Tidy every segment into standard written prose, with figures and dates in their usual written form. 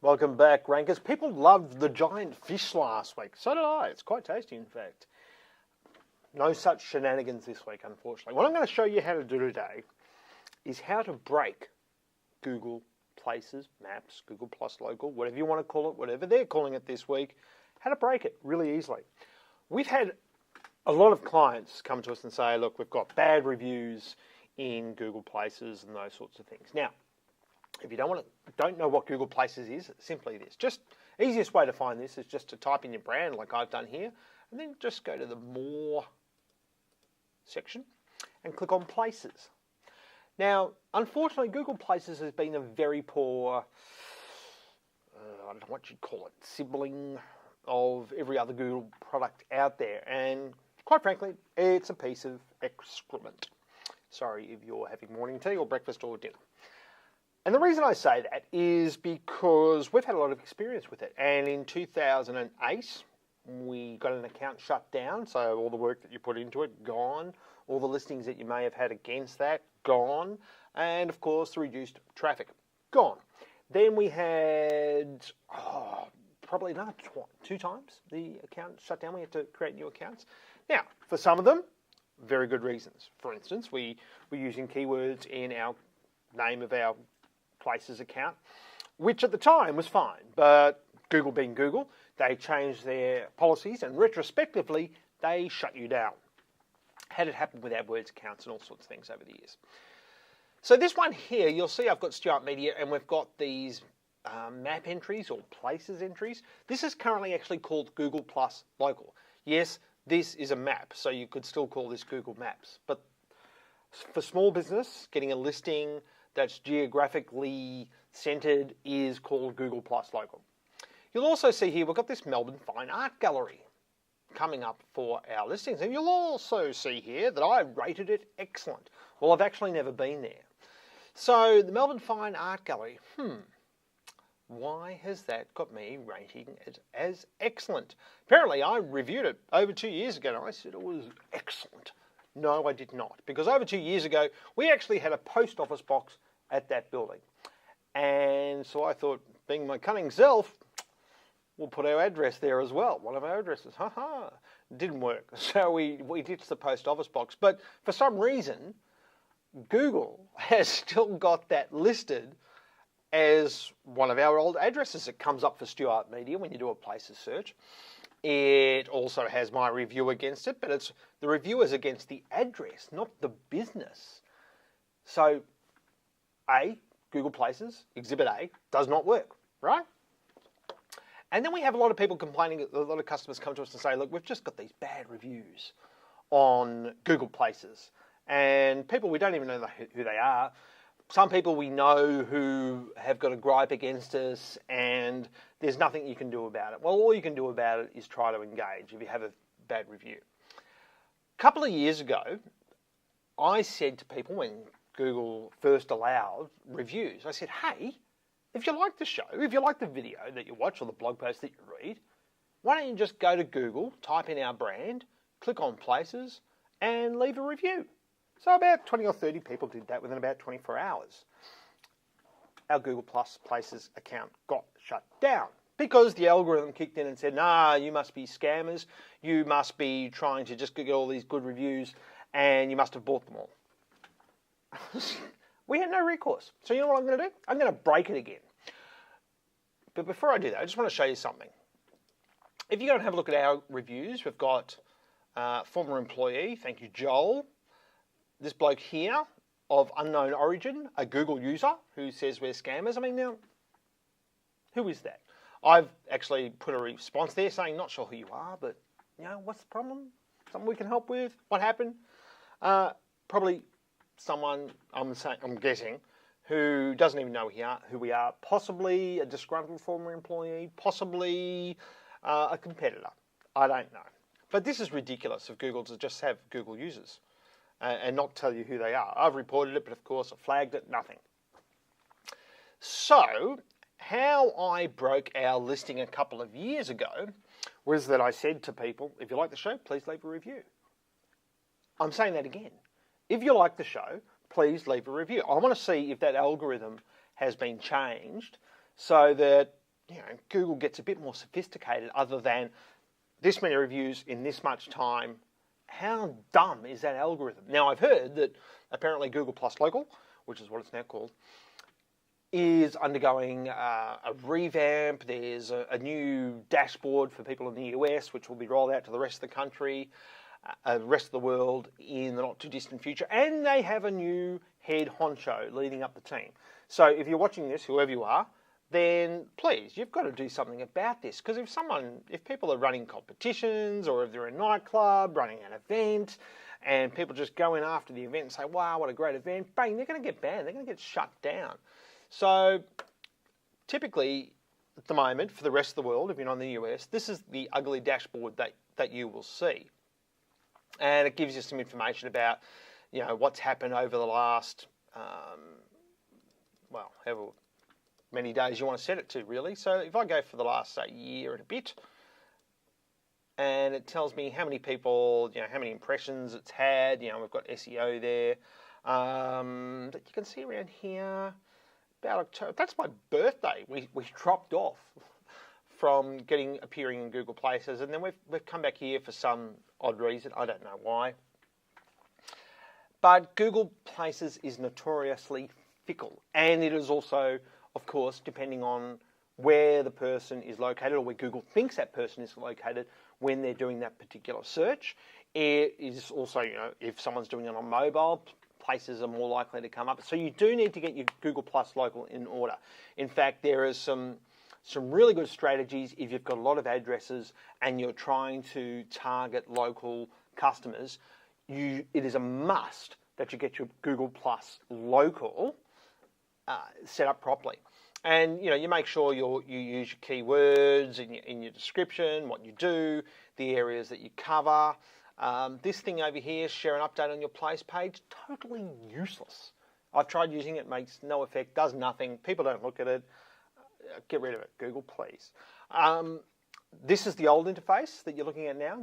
Welcome back, Rankers. People loved the giant fish last week. So did I. It's quite tasty, in fact. No such shenanigans this week, unfortunately. What I'm going to show you how to do today is how to break Google Places, Maps, Google Plus Local, whatever you want to call it, whatever they're calling it this week, how to break it really easily. We've had a lot of clients come to us and say, look, we've got bad reviews in Google Places and those sorts of things. Now, if you don't know what Google Places is, simply this. Just easiest way to find this is just to type in your brand like I've done here, and then just go to the More section and click on Places. Now, unfortunately, Google Places has been a very poor, I don't know what you'd call it, sibling of every other Google product out there. And quite frankly, it's a piece of excrement. Sorry if you're having morning tea or breakfast or dinner. And the reason I say that is because we've had a lot of experience with it. And in 2008, we got an account shut down. So all the work that you put into it, gone. All the listings that you may have had against that, gone. And of course, the reduced traffic, gone. Then we had probably another two times the account shut down. We had to create new accounts. Now, for some of them, very good reasons. For instance, we were using keywords in our name of our Places account, which at the time was fine, but Google being Google, they changed their policies and retrospectively they shut you down. Had it happened with AdWords accounts and all sorts of things over the years. So this one here, you'll see I've got Stuart Media and we've got these map entries or Places entries. This is currently actually called Google Plus Local. Yes, this is a map, so you could still call this Google Maps, but for small business, getting a listing that's geographically centered is called Google Plus Local. You'll also see here we've got this Melbourne Fine Art Gallery coming up for our listings. And you'll also see here that I rated it excellent. Well, I've actually never been there. So the Melbourne Fine Art Gallery, why has that got me rating it as excellent? Apparently I reviewed it over 2 years ago and I said it was excellent. No, I did not, because over 2 years ago, we actually had a post office box at that building. And so I thought, being my cunning self, we'll put our address there as well, one of our addresses. Didn't work. So we ditched the post office box. But for some reason, Google has still got that listed as one of our old addresses. It comes up for Stuart Media when you do a Places search. It also has my review against it, but it's the review is against the address, not the business. So, Google Places, Exhibit A, does not work, right? And then we have a lot of people complaining, a lot of customers come to us and say, look, we've just got these bad reviews on Google Places. And people, we don't even know who they are. Some people we know who have got a gripe against us and there's nothing you can do about it. Well, all you can do about it is try to engage if you have a bad review. A couple of years ago, I said to people when Google first allowed reviews, I said, hey, if you like the show, if you like the video that you watch or the blog post that you read, why don't you just go to Google, type in our brand, click on Places and leave a review. So about 20 or 30 people did that within about 24 hours. Our Google Plus Places account got shut down because the algorithm kicked in and said, nah, you must be scammers. You must be trying to just get all these good reviews and you must have bought them all. We had no recourse. So you know what I'm going to do? I'm going to break it again. But before I do that, I just want to show you something. If you go and have a look at our reviews, we've got former employee, thank you, Joel. This bloke here of unknown origin, a Google user who says we're scammers. I mean, now, who is that? I've actually put a response there saying, not sure who you are, but, you know, what's the problem? Something we can help with? What happened? Probably someone, I'm guessing, who doesn't even know who we are. Possibly a disgruntled former employee, possibly a competitor. I don't know. But this is ridiculous of Google to just have Google users and not tell you who they are. I've reported it, but of course I flagged it, nothing. So, how I broke our listing a couple of years ago was that I said to people, if you like the show, please leave a review. I'm saying that again. If you like the show, please leave a review. I want to see if that algorithm has been changed so that Google gets a bit more sophisticated other than this many reviews in this much time. How dumb is that algorithm? Now, I've heard that apparently Google Plus Local, which is what it's now called, is undergoing a revamp. There's a new dashboard for people in the US, which will be rolled out to the rest of the country, rest of the world in the not too distant future. And they have a new head honcho leading up the team. So if you're watching this, whoever you are, then please, you've got to do something about this. Because if people are running competitions, or if they're a nightclub running an event, and people just go in after the event and say, wow, what a great event, bang, they're going to get banned. They're going to get shut down. So typically, at the moment, for the rest of the world, if you're not in the US, this is the ugly dashboard that you will see. And it gives you some information about, what's happened over the last, however many days you want to set it to, really. So if I go for the last, say, year and a bit, and it tells me how many people, how many impressions it's had, we've got SEO there, that you can see around here, about October. That's my birthday. We dropped off from appearing in Google Places, and then we've come back here for some odd reason. I don't know why. But Google Places is notoriously fickle, and it is also, of course, depending on where the person is located, or where Google thinks that person is located when they're doing that particular search. It is also, if someone's doing it on mobile, Places are more likely to come up. So you do need to get your Google Plus Local in order. In fact, there is some really good strategies if you've got a lot of addresses and you're trying to target local customers. It is a must that you get your Google Plus Local set up properly. And you make sure you use your keywords in your description, what you do, the areas that you cover. This thing over here, share an update on your place page, totally useless. I've tried using it, makes no effect, does nothing. People don't look at it. Get rid of it, Google, please. This is the old interface that you're looking at now.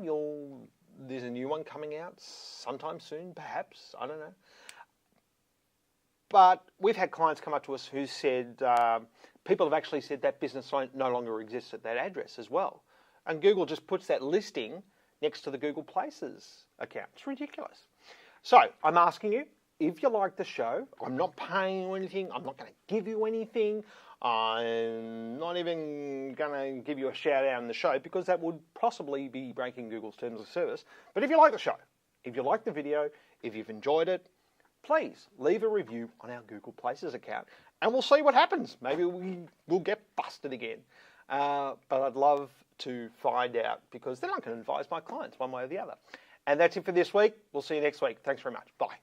There's a new one coming out sometime soon, perhaps. I don't know. But we've had clients come up to us who said, people have actually said that business no longer exists at that address as well. And Google just puts that listing next to the Google Places account. It's ridiculous. So I'm asking you, if you like the show, I'm not paying you anything. I'm not going to give you anything. I'm not even going to give you a shout out in the show, because that would possibly be breaking Google's terms of service. But if you like the show, if you like the video, if you've enjoyed it, please leave a review on our Google Places account, and we'll see what happens. Maybe we'll get busted again. But I'd love to find out, because then I can advise my clients one way or the other. And that's it for this week. We'll see you next week. Thanks very much. Bye.